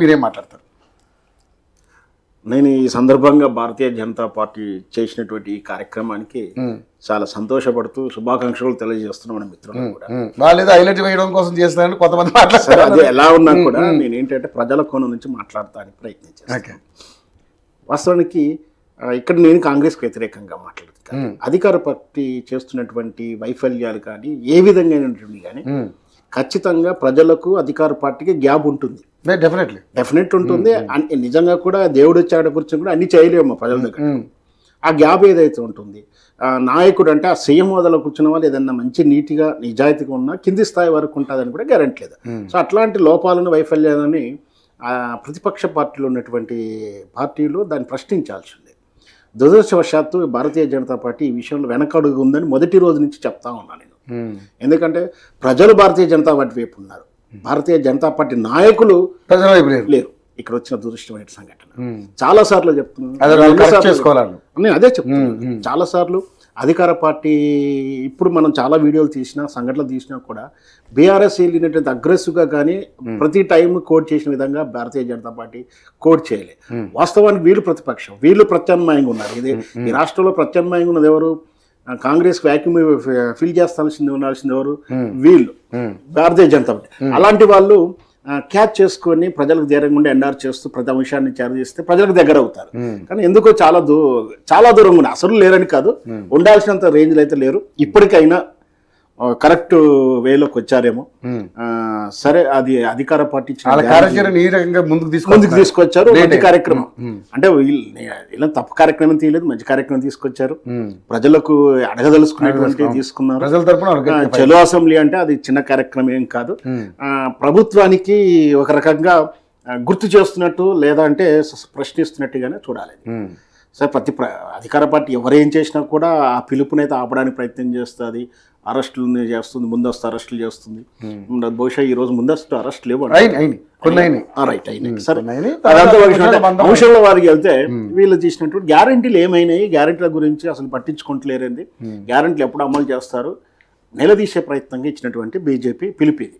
మీరేం మాట్లాడతారు? నేను ఈ సందర్భంగా భారతీయ జనతా పార్టీ చేసినటువంటి ఈ కార్యక్రమానికి చాలా సంతోషపడుతూ శుభాకాంక్షలు తెలియజేస్తున్నాం మన మిత్రులు కూడా. వాళ్ళు ఏదో హైలైట్ వేయడం కోసం చేస్తారని కొంతమంది మాట్లాడతారు. అది ఎలా ఉన్నా కూడా నేను ఏంటంటే ప్రజల కోణం నుంచి మాట్లాడటానికి ప్రయత్నించాను. వాస్తవానికి ఇక్కడ నేను కాంగ్రెస్కి వ్యతిరేకంగా మాట్లాడుతాను. అధికార పార్టీ చేస్తున్నటువంటి వైఫల్యాలు కానీ ఏ విధంగా కానీ ఖచ్చితంగా ప్రజలకు అధికార పార్టీకి గ్యాప్ ఉంటుంది. డెఫినెట్ ఉంటుంది. నిజంగా కూడా దేవుడు వచ్చాడ గురించి కూడా అన్ని చేయలేము ప్రజల దగ్గర. ఆ గ్యాప్ ఏదైతే ఉంటుంది, నాయకుడు అంటే ఆ సీఎం హోదాలో కూర్చున్న వాళ్ళు ఏదన్నా మంచి నీట్గా నిజాయితీగా ఉన్నా కింది స్థాయి వరకు ఉంటుందని కూడా గ్యారెంటీ లేదు. సో అట్లాంటి లోపాలను వైఫల్యాలని ప్రతిపక్ష పార్టీలు ఉన్నటువంటి పార్టీలు దాన్ని ప్రశ్నించాల్సిందే. దురదృష్టవశాత్తు భారతీయ జనతా పార్టీ ఈ విషయంలో వెనకడుగు ఉందని మొదటి రోజు నుంచి చెప్తా ఉన్నాను నేను. ఎందుకంటే ప్రజలు భారతీయ జనతా పార్టీ వైపు ఉన్నారు, భారతీయ జనతా పార్టీ నాయకులు ప్రజల వైపు లేరు. ఇక్కడ వచ్చిన దురదృష్టమైన సంఘటన చాలా సార్లు చెప్తున్నాను, నేను అదే చెప్తున్నాను. చాలా సార్లు అధికార పార్టీ ఇప్పుడు మనం చాలా వీడియోలు తీసినా సంఘటనలు తీసినా కూడా బీఆర్ఎస్ వెళ్ళినటువంటి అగ్రెసివ్గా కానీ ప్రతి టైం కోడ్ చేసిన విధంగా భారతీయ జనతా పార్టీ కోడ్ చేయలే. వాస్తవానికి వీళ్ళు ప్రతిపక్షం, వీళ్ళు ప్రత్యామ్నాయంగా ఉన్నారు. ఇది ఈ రాష్ట్రంలో ప్రత్యామ్నాయంగా ఉన్నది ఎవరు? కాంగ్రెస్ వ్యాక్యూమ్ ఫిల్ చేస్తాల్సింది ఉండాల్సింది ఎవరు? వీళ్ళు భారతీయ జనతా పార్టీ. అలాంటి వాళ్ళు క్యాచ్ చేసుకొని ప్రజలకు ధైర్యంగా ఉండి ఎన్ఆర్ చేస్తూ ప్రతి అంశాన్ని చేస్తే ప్రజలకు దగ్గర అవుతారు. కానీ ఎందుకో చాలా దూరంగా ఉన్నాయి. అసలు లేరని కాదు, ఉండాల్సినంత రేంజ్లో అయితే లేరు. ఇప్పటికైనా కరెక్ట్ వేలోకి వచ్చారేమో. సరే, అది అధికార పార్టీ ముందుకు తీసుకొచ్చారు. మంచి కార్యక్రమం అంటే వీళ్ళ తప్పు కార్యక్రమం తీయలేదు, మంచి కార్యక్రమం తీసుకొచ్చారు. ప్రజలకు అడగదలుచుకునేటువంటి తీసుకున్నారు. చలో అసెంబ్లీ అంటే అది చిన్న కార్యక్రమం ఏం కాదు. ప్రభుత్వానికి ఒక రకంగా గుర్తు చేస్తున్నట్టు లేదా అంటే ప్రశ్నిస్తున్నట్టుగానే చూడాలి. సరే, అధికార పార్టీ ఎవరేం చేసినా కూడా ఆ పిలుపునైతే ఆపడానికి ప్రయత్నం చేస్తుంది, అరెస్టులు చేస్తుంది, ముందస్తు అరెస్టులు చేస్తుంది. బహుశా ఈ రోజు ముందస్తు అరెస్టులు అంశంలో వారికి వెళ్తే వీళ్ళు చేసినటువంటి గ్యారంటీలు ఏమైనాయి, గ్యారంటీల గురించి అసలు పట్టించుకుంటలేరండి. గ్యారంటీలు ఎప్పుడు అమలు చేస్తారు నిలదీసే ప్రయత్నంగా ఇచ్చినటువంటి బీజేపీ పిలిపేది.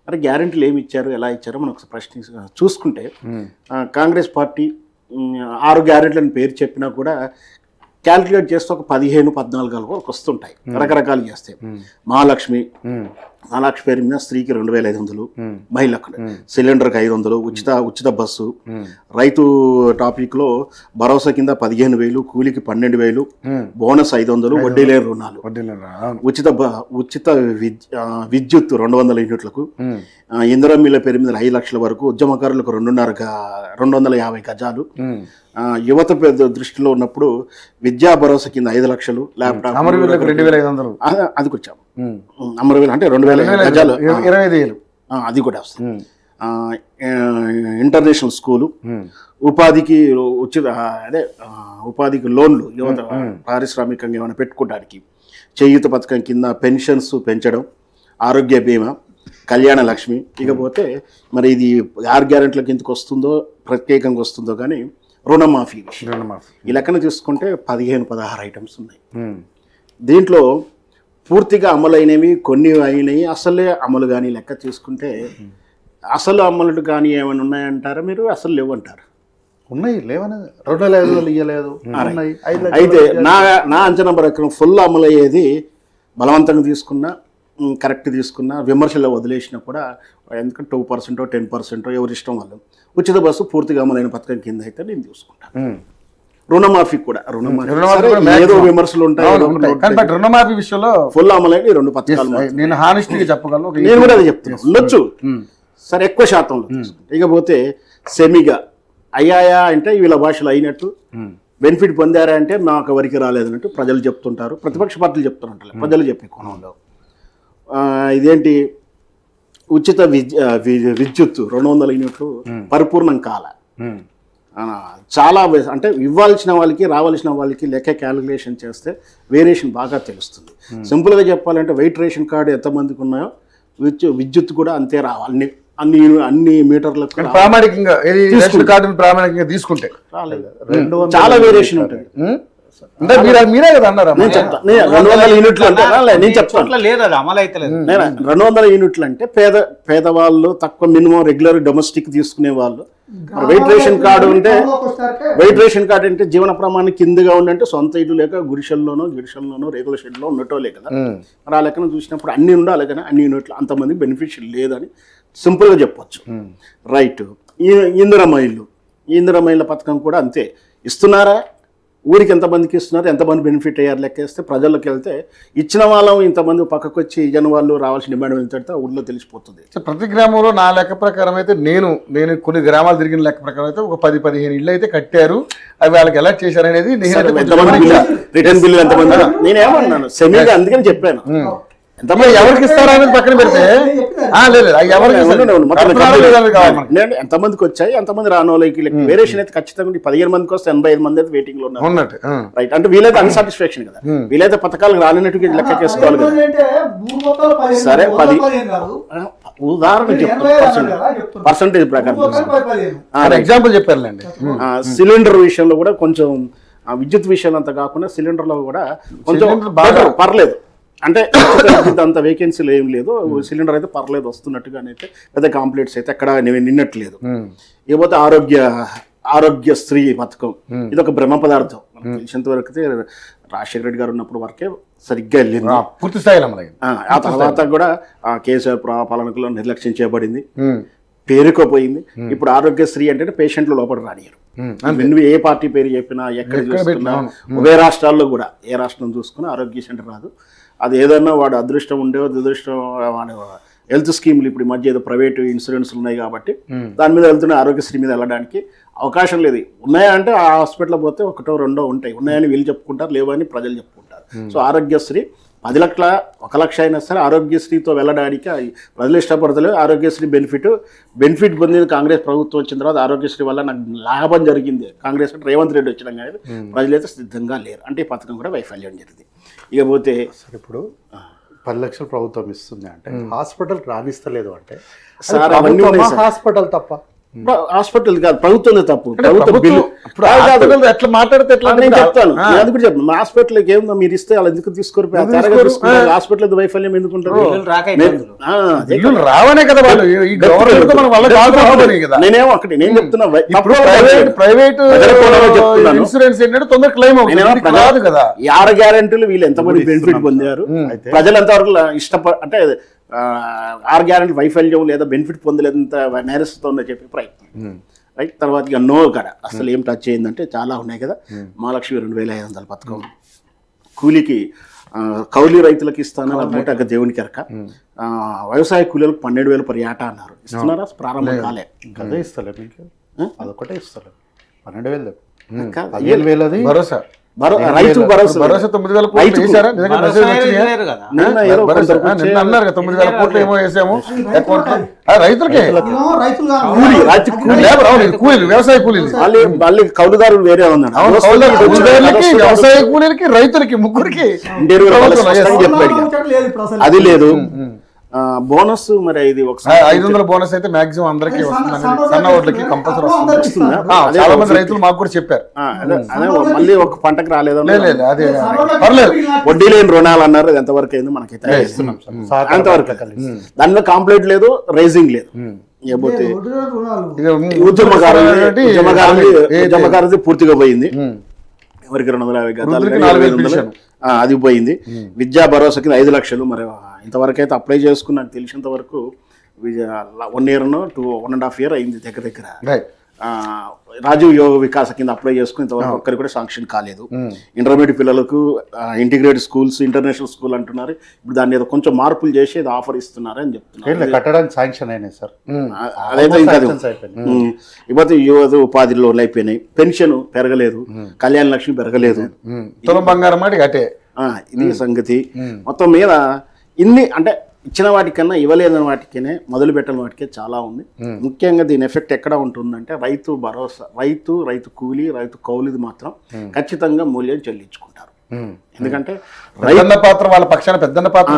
మరి గ్యారంటీలు ఏమి ఇచ్చారు, ఎలా ఇచ్చారో మనం ఒకసారి చూసుకుంటే కాంగ్రెస్ పార్టీ 6 గ్యారెంటీలను పేరు చెప్పినా కూడా క్యాల్కులేట్ చేస్తే ఒక 15-14 వరకు వస్తుంటాయి. రకరకాలు చేస్తాయి. మహాలక్ష్మి పేరు మీద స్త్రీకి 2,500, మహిళకు సిలిండర్కి 500, ఉచిత బస్సు, రైతు టాపిక్ లో భరోసా కింద 15,000, కూలికి 12,000, బోనస్ 500, వడ్డీ లేని రుణాలు, ఉచిత విద్యుత్ 200 యూనిట్లకు, ఇందిరా మిల్ల పేరు మీద 5 లక్షల వరకు, ఉద్యమకారులకు 250 గజాలు, యువత దృష్టిలో ఉన్నప్పుడు విద్యా భరోసా కింద 5 లక్షలు, ల్యాప్టాప్ 2,500, అది కూర్చాము. అమరవీలు అంటే 2,000 గజాలు, 25,000 అది కూడా వస్తుంది. ఇంటర్నేషనల్ స్కూలు, ఉపాధికి ఉపాధికి లోన్లు, యువత పారిశ్రామికంగా ఏమైనా పెట్టుకోవడానికి, చేయూత పథకం కింద పెన్షన్స్ పెంచడం, ఆరోగ్య బీమా, కళ్యాణ లక్ష్మి. ఇకపోతే మరి ఇది 6 గ్యారెంటీలకు ఎందుకు వస్తుందో ప్రత్యేకంగా వస్తుందో కానీ రుణమాఫీ ఈ లెక్కన చూసుకుంటే 15-16 ఐటమ్స్ ఉన్నాయి. దీంట్లో పూర్తిగా అమలైనవి కొన్ని అయినాయి, అసలే అమలు కానీ లెక్క చూసుకుంటే అసలు అమలు కానీ ఏమైనా ఉన్నాయంటారా మీరు? అసలు లేవంటారు. ఉన్నాయి, లేవనేది 2,500 ఇవ్వలేదు. అయితే నా అంచనా ప్రకారం ఫుల్ అమలు అయ్యేది బలవంతంగా తీసుకున్నా, కరెక్ట్ తీసుకున్నా, విమర్శలు వదిలేసినా కూడా, ఎందుకంటే 2%, 10% ఎవరి ఇష్టం వాళ్ళు. ఉచిత బస్సు పూర్తిగా అమలైన పథకం కింద అయితే నేను తీసుకుంటాను. రుణమాఫీ కూడా ఏదో విమర్శలు ఉంటాయి. రుణమాఫీ విషయంలో ఫుల్ అమలైన 2 పథకాలు నేను హానెస్ట్గా చెప్పగలను. నేను కూడా అదే చెప్తున్నాను, ఉండొచ్చు సరే ఎక్కువ శాతంలో తీసుకుంటా. ఇకపోతే సెమిగా అయ్యాయా అంటే వీళ్ళ భాషలో అయినట్టు, బెనిఫిట్ పొందారా అంటే నాకు ఎవరికి రాలేదన్నట్టు ప్రజలు చెప్తుంటారు, ప్రతిపక్ష పార్టీలు చెప్తుంటారు. ప్రజలు చెప్పే కోణంలో ఇదేంటి ఉచిత విద్యుత్ 200 యూనిట్లు పరిపూర్ణం కాల. చాలా అంటే ఇవ్వాల్సిన వాళ్ళకి రావాల్సిన వాళ్ళకి లెక్క క్యాలిక్యులేషన్ చేస్తే వేరియేషన్ బాగా తెలుస్తుంది. సింపుల్గా చెప్పాలంటే వెయిట్ రేషన్ కార్డు ఎంతమందికి ఉన్నాయో విద్యుత్ కూడా అంతే రావాలి. అన్ని మీటర్లకు ప్రామాణికంగా తీసుకుంటే చాలా వేరియేషన్ ఉంటుంది. సార్. అంటే మీరే కదా అన్నారా? నేను చెప్తా 200 యూనిట్లు అంటే నేను చెప్తాను చోట్ల లేదు, అది అమలు అయితే లేదు. నేను 200 యూనిట్లు అంటే పేదవాళ్ళు, తక్కువ మినిమం రెగ్యులర్ డొమెస్టిక్ తీసుకునే వాళ్ళు. వెయిట్ రేషన్ కార్డు ఉంటే జీవన ప్రమాణం కిందగా ఉండంటే సొంత ఇల్లు లేక గుడిసెల్లోనో రేకుల షెడ్లో ఉన్నటోలే కదా. మరి ఆ లెక్కన చూసినప్పుడు అన్ని ఉండాలి కదా, అన్ని యూనిట్లు అంతమందికి బెనిఫిషియల్ లేదని సింపుల్గా చెప్పొచ్చు. రైట్. ఇందిరమ్మ ఇళ్ళ పథకం కూడా అంతే. ఇస్తున్నారా? ఊరికి ఎంతమందికి ఇస్తున్నారు, ఎంతమంది బెనిఫిట్ అయ్యారు లెక్కేస్తే ప్రజల్లోకి వెళ్తే ఇచ్చిన వాళ్ళం ఇంతమంది పక్కకు వచ్చి జన వాళ్ళు రావాల్సిన డిమాండ్ వెళ్తే ఊళ్ళో తెలిసిపోతుంది. ప్రతి గ్రామంలో నా లెక్క ప్రకారం అయితే నేను కొన్ని గ్రామాలు తిరిగిన లెక్క ప్రకారం అయితే ఒక 10-15 ఇళ్ళు అయితే కట్టారు. అవి వాళ్ళకి ఎలా చేశారు అనేది రిటర్న్ బిల్లు ఎంతమంది నేనేమన్నాను సెమీగా, అందుకని చెప్పాను. ఎవరికి ఇస్తారా అనేది పక్కన పెడితే ఎంతమందికి వచ్చాయి, ఎంతమంది రానోళ్ళకి వేరియేషన్ అయితే ఖచ్చితంగా 15 మందికి వస్తే 85 మంది అయితే వెయిటింగ్ లో ఉన్నారు. రైట్. అంటే వీలైతే అన్సాటిస్ఫాక్షన్ కదా, వీలైతే పథకాలు రానినట్టుగా లెక్క చేసుకోవాలి కదా. సరే 10 ఉదాహరణ చెప్తాను పర్సంటేజ్ ప్రకారం ఎగ్జాంపుల్ చెప్పారులేండి. సిలిండర్ విషయంలో కూడా కొంచెం విద్యుత్ విషయంలో అంత కాకుండా సిలిండర్ లో కూడా కొంచెం పర్లేదు. అంటే అంత వేకెన్సీలు ఏం లేదు, సిలిండర్ అయితే పర్లేదు వస్తున్నట్టుగానే అయితే పెద్ద కాంప్లైంట్స్ అయితే ఎక్కడ నిన్నట్లేదు. ఇకపోతే ఆరోగ్యశ్రీ పథకం ఇది ఒక బ్రహ్మ పదార్థం. తెలిసినంత వరకు అయితే రాజశేఖర రెడ్డి గారు ఉన్నప్పుడు వరకే సరిగ్గా వెళ్ళింది పూర్తి స్థాయిలో. ఆ తర్వాత కూడా కేసీఆర్ పాలనలో నిర్లక్ష్యం చేయబడింది, పేరుకోపోయింది. ఇప్పుడు ఆరోగ్యశ్రీ అంటే పేషెంట్లు లోపల రానియరు. నువ్వు ఏ పార్టీ పేరు చెప్పినా ఎక్కడ చూసుకున్నా ఉభయ రాష్ట్రాల్లో కూడా ఏ రాష్ట్రం చూసుకున్నా ఆరోగ్య సెంటర్ రాదు. అది ఏదన్నా వాడు అదృష్టం ఉండేవో దురదృష్టం, వాడు హెల్త్ స్కీమ్లు ఇప్పుడు ఈ మధ్య ఏదో ప్రైవేట్ ఇన్సూరెన్స్లు ఉన్నాయి కాబట్టి దాని మీద వెళ్తున్న ఆరోగ్యశ్రీ మీద వెళ్ళడానికి అవకాశం లేదు. ఉన్నాయా అంటే ఆ హాస్పిటల్ పోతే 1-2 ఉంటాయి, ఉన్నాయని వీళ్ళు చెప్పుకుంటారు, లేవని ప్రజలు చెప్పుకుంటారు. సో ఆరోగ్యశ్రీ 10 లక్షల 1 లక్ష అయినా సరే ఆరోగ్యశ్రీతో వెళ్ళడానికి ప్రజలు ఇష్టపడతలేదు. ఆరోగ్యశ్రీ బెనిఫిట్ పొందింది కాంగ్రెస్ ప్రభుత్వం వచ్చిన తర్వాత. ఆరోగ్యశ్రీ వల్ల నాకు లాభం జరిగింది కాంగ్రెస్ రేవంత్ రెడ్డి వచ్చిన కానీ ప్రజలైతే సిద్ధంగా లేరు. అంటే ఈ పథకం కూడా వైఫల్యం జరిగింది. ఇకపోతే ఇప్పుడు 10 లక్షలు ప్రభుత్వం ఇస్తుంది అంటే హాస్పిటల్ రాణిస్తలేదు అంటే సార్ అవన్నీ హాస్పిటల్ తప్ప, హాస్పిటల్ కాదు ప్రభుత్వం తప్పు. ప్రభుత్వం బిల్లు ఎట్లా మాట్లాడితే ఎట్లా నేను చెప్తాను, అది కూడా చెప్తాను. హాస్పిటల్కి ఏముందో మీరు ఇస్తే వాళ్ళు ఎందుకు తీసుకోరు? హాస్పిటల్ వైఫల్యం ఎందుకుంటారు? రావనే కదా వాళ్ళు. నేనేమో అక్కడ నేను చెప్తున్నా ప్రైవేట్ ఇన్సూరెన్స్ ఏంటంటే తొందర క్లెయిమ్ అవుతుంది కదా. 6 గ్యారెంటీలు వీళ్ళు ఎంతమంది బెనిఫిట్ పొందారు, ప్రజలు ఎంతవరకు అంటే 6 గ్యారెంటీ వైఫల్యం లేదా బెనిఫిట్ పొందలేదంత నేరస్తుతో ఉందని చెప్పి ప్రయత్నం. రైట్. తర్వాత ఇక నో కాడ అసలు ఏం టచ్ అయ్యిందంటే చాలా ఉన్నాయి కదా. మహాలక్ష్మి 2500 పథకం, కూలికి కౌలు రైతులకు ఇస్తాను మూట దేవునికి ఎరక, వ్యవసాయ కూలీలకు 12,000 పర్ ఏటా అన్నారు. ఇస్తున్నారా? ప్రారంభం కాలే. అదే ఇస్తలే మీకు, అదొకటే ఇస్తలే. 12,000 భరోసా రైతు భరోసా 9,000 కోట్లు వేసారా? అన్నారు 9,000 కోట్లు ఏమో వేసాము రైతులకే, వ్యవసాయ కూలీలు, మళ్ళీ కౌలుదారులు వేరే ఉన్నాడు. వ్యవసాయ కూలీలకి రైతులకి ముగ్గురికి అది లేదు. బోనస్ మరి ఇది 500 బోనస్ అయితే మాక్సిమం అందరికి సన్న ఓట్లకి కంపల్సరీ వస్తుంది. చాలా మంది రైతులు మాకు కూడా చెప్పారు. అదే మళ్ళీ ఒక పంటకు రాలేదు, అదే పర్లేదు. వడ్డీ లేని రుణాలు అన్నారు, అది ఎంతవరకు అయింది మనకైతే అంతవరకు. దానిలో కాంప్లైంట్ లేదు, రైజింగ్ లేదు. ఇకపోతే ఉద్యమకారుది పూర్తిగా పోయింది. ఎవరికి 250 అది పోయింది. విద్యా భరోసా కింద 5 లక్షలు మరి ఇంతవరకు అయితే అప్లై చేసుకుని నాకు తెలిసినంత వరకు 1 year 1.5 year అయింది దగ్గర. రాజీవ్ యోగ వికాస కింద అప్లై చేసుకుని ఇంతవరకు ఒక్కరికి కూడా శాంక్షన్ కాలేదు. ఇంటర్మీడియట్ పిల్లలకు ఇంటిగ్రేటెడ్ స్కూల్స్, ఇంటర్నేషనల్ స్కూల్ అంటున్నారు. ఇప్పుడు దాన్ని ఏదో కొంచెం మార్పులు చేసి ఏదో ఆఫర్ ఇస్తున్నారు అని చెప్తున్నారు. కట్టడానికి శాంక్షన్ అయినాయి సార్, అదైతే ఇంకా. ఇకపోతే యువత ఉపాధి లోన్లు అయిపోయినాయి, పెన్షన్ పెరగలేదు, కళ్యాణ లక్ష్మి పెరగలేదు, తులం బంగారం ఇది సంగతి. మొత్తం మీద ఇన్ని అంటే ఇచ్చిన వాటికన్నా ఇవ్వలేని వాటికనే మొదలు పెట్టిన వాటికే చాలా ఉంది. ముఖ్యంగా దీని ఎఫెక్ట్ ఎక్కడ ఉంటుందంటే రైతు భరోసా, రైతు కూలీ, రైతు కౌలుది మాత్రం ఖచ్చితంగా మూల్యం చెల్లించుకుంటారు. ఎందుకంటే పాత్ర వాళ్ళ పక్షాన పెద్దన్న పాత్ర,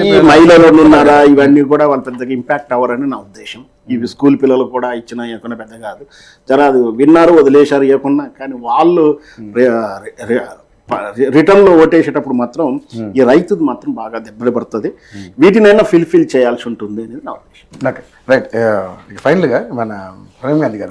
ఈ మహిళలు ఉన్నారా ఇవన్నీ కూడా వాళ్ళు పెద్దగా ఇంపాక్ట్ అవ్వరని నా ఉద్దేశం. ఇవి స్కూల్ పిల్లలు కూడా ఇచ్చినా ఇవ్వకుండా పెద్ద కాదు, జర అది విన్నారు వదిలేశారు ఇవ్వకుండా, కానీ వాళ్ళు రిటర్న్ లో ఓటేసేటప్పుడు మాత్రం ఈ రైతుది మాత్రం బాగా దెబ్బలు పడుతుంది. వీటినైనా ఫిల్ చేయాల్సి ఉంటుంది అనేది నా ఉద్దేశం. రైట్. ఫైనల్గా మన ప్రణబ్ గాంధీ గారు